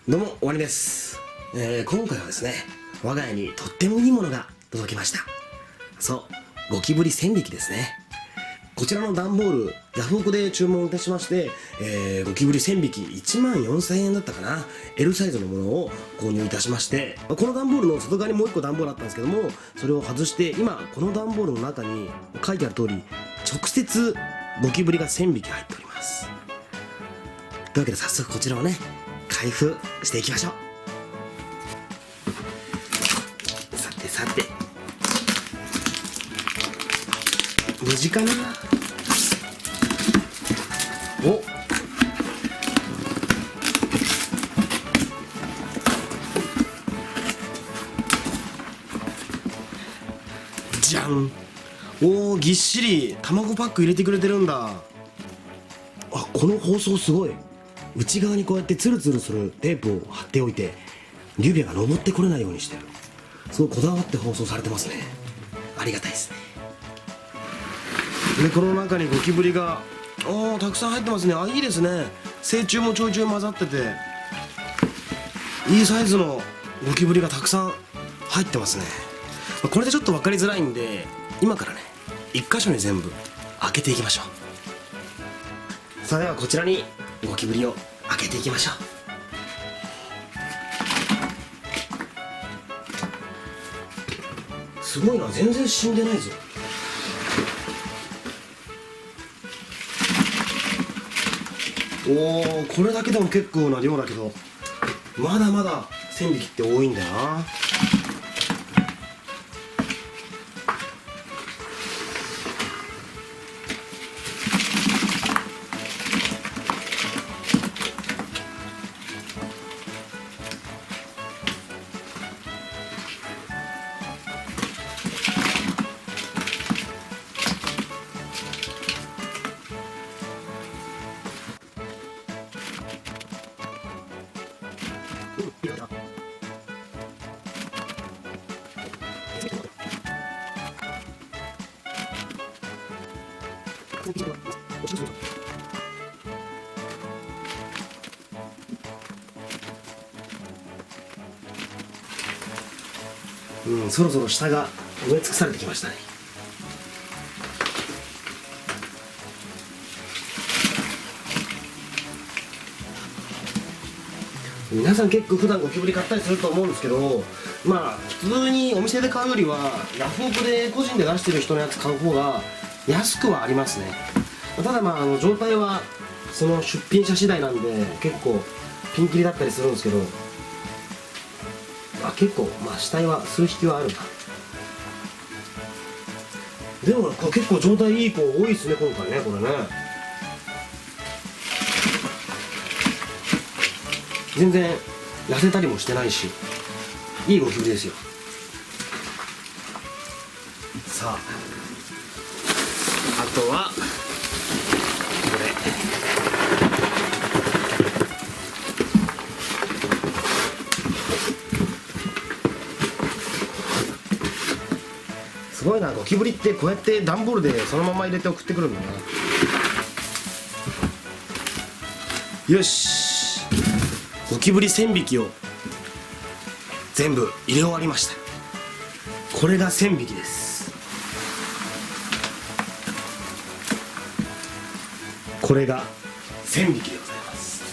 どうも、終わりです。今回はですね、我が家にとってもいいものが届きました。そう、ゴキブリ1000匹ですね。こちらの段ボール、ヤフオクで注文いたしまして、ゴキブリ1000匹14,000円だったかな、L サイズのものを購入いたしまして、この段ボールの外側にもう1個段ボールあったんですけども、それを外して、今、この段ボールの中に書いてある通り、直接ゴキブリが1000匹入っております。というわけで早速こちらをね、開封していきましょう。さてさて、無事かな。お、じゃん。おー、ぎっしり卵パック入れてくれてるんだ。あ、この包装すごい。内側にこうやってツルツルするテープを貼っておいて、リュビアが登ってこれないようにしてる。すごいこだわって包装されてますね。ありがたいですね。で、この中にゴキブリがたくさん入ってますね。あ、いいですね。成虫もちょいちょい混ざってて、いいサイズのゴキブリがたくさん入ってますね。これでちょっと分かりづらいんで、今からね、一箇所に全部開けていきましょう。さあ、ではこちらにゴキブリを開けていきましょう。すごいな、全然死んでないぞ。おお、これだけでも結構な量だけど、まだまだ1000匹って多いんだよな。そろそろ下が埋め尽くされてきましたね。皆さん結構普段ゴキブリ買ったりすると思うんですけど、まあ普通にお店で買うよりはヤフオクで個人で出してる人のやつ買う方が安くはありますね。ただまあ状態はその出品者次第なんで結構ピンキリだったりするんですけど、結構まあ死体はする引きはあるな。でも結構状態いい子多いですね、今回ね。これね、全然痩せたりもしてないし、いいゴキブリですよ。さあ、あとはこれ。すごいな、ゴキブリってこうやって段ボールでそのまま入れて送ってくるんだな。よし、ゴキブリ1000匹を全部入れ終わりました。これが1000匹です。これが1000匹でございます。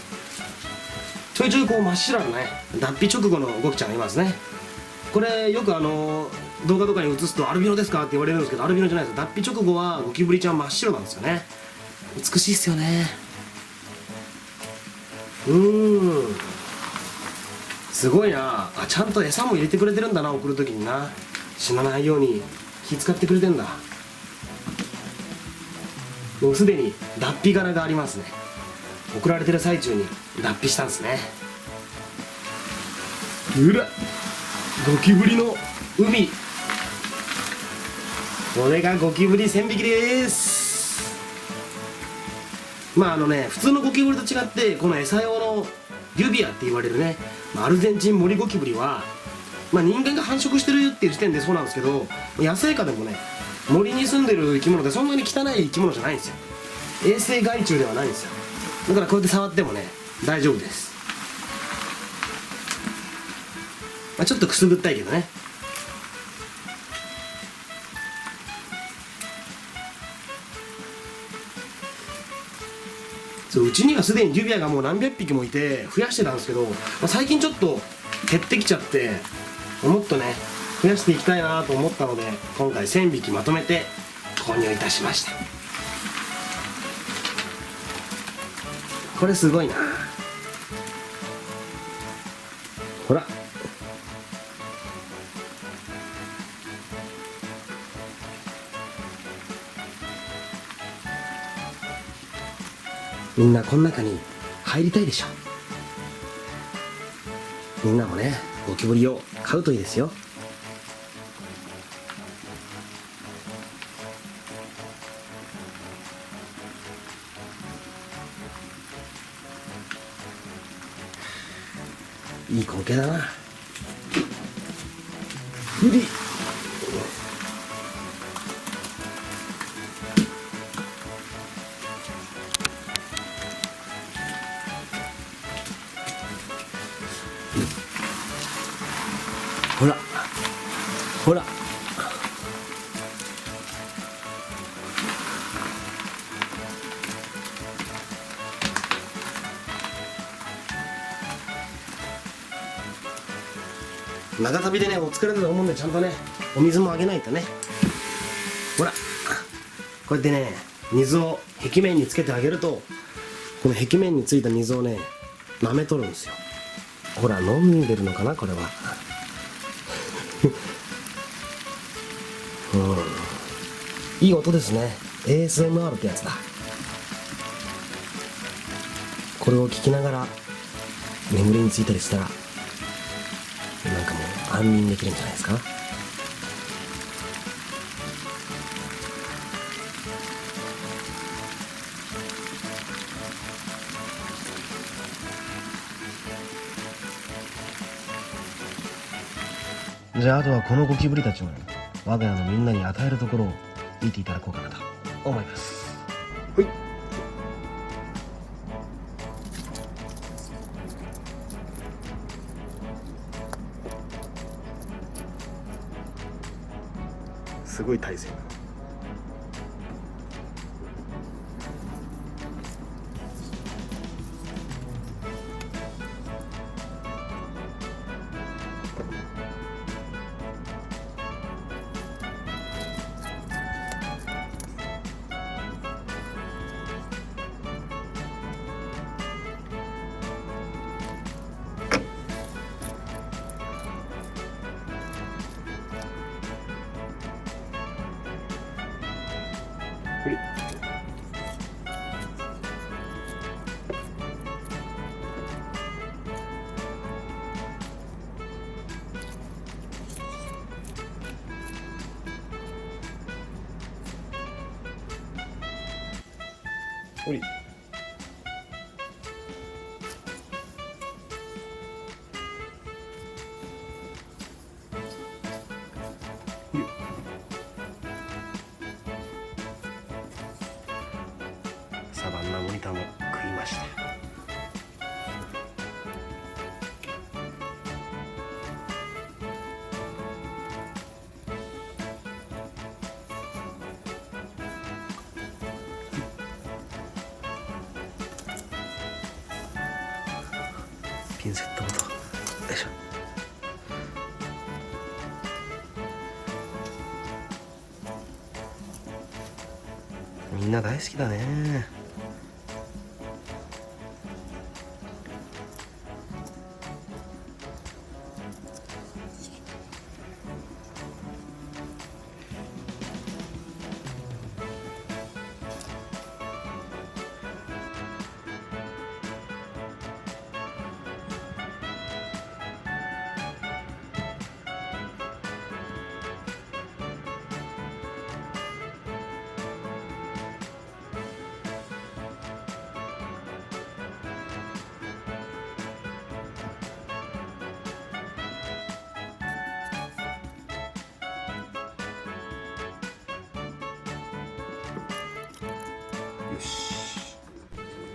ちょいちょいこう真っ白なね、脱皮直後のゴキちゃんがいますね。これよく動画とかに映すとアルビノですかって言われるんですけど、アルビノじゃないです。脱皮直後はゴキブリちゃん真っ白なんですよね。美しいっすよね。すごいなあ。ちゃんと餌も入れてくれてるんだな、送るときにな。死なないように気遣ってくれてんだ。もうすでに脱皮柄がありますね。送られてる最中に脱皮したんですね。うら、ゴキブリの海。これがゴキブリ1000匹です。まあ普通のゴキブリと違って、この餌用のリュビアって言われるね、アルゼンチン森ゴキブリは、人間が繁殖してるっていう時点でそうなんですけど、野生下でもね、森に住んでる生き物でそんなに汚い生き物じゃないんですよ。衛生害虫ではないんですよ。だからこうやって触ってもね、大丈夫です。ちょっとくすぐったいけどね。うちにはすでにデュビアがもう何百匹もいて増やしてたんですけど、最近ちょっと減ってきちゃって、もっとね増やしていきたいなと思ったので、今回1000匹まとめて購入いたしました。これすごいな。ほら、みんなこの中に入りたいでしょ。みんなもね、ゴキブリを飼うといいですよ。いい光景だな。ふり。ほらほら、長旅でねお疲れだと思うんで、ちゃんとねお水もあげないとね。ほら、こうやってね水を壁面につけてあげると、この壁面についた水をね舐めとるんですよ。ほら、飲んでるのかなこれは。いい音ですね。 ASMR ってやつだ。これを聞きながら眠りについたりしたら、なんかもう安眠できるんじゃないですか。じゃあ、あとはこのゴキブリたちを我が家のみんなに与えるところを見ていただこうかなと思います。はい。すごい体勢だ。ほり。サバンナモニターも食いました。ピンセットごと、よいしょ。みんな大好きだね。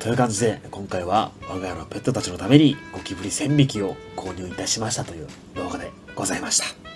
という感じで、今回は我が家のペットたちのためにゴキキブリ1000匹を購入いたしましたという動画でございました。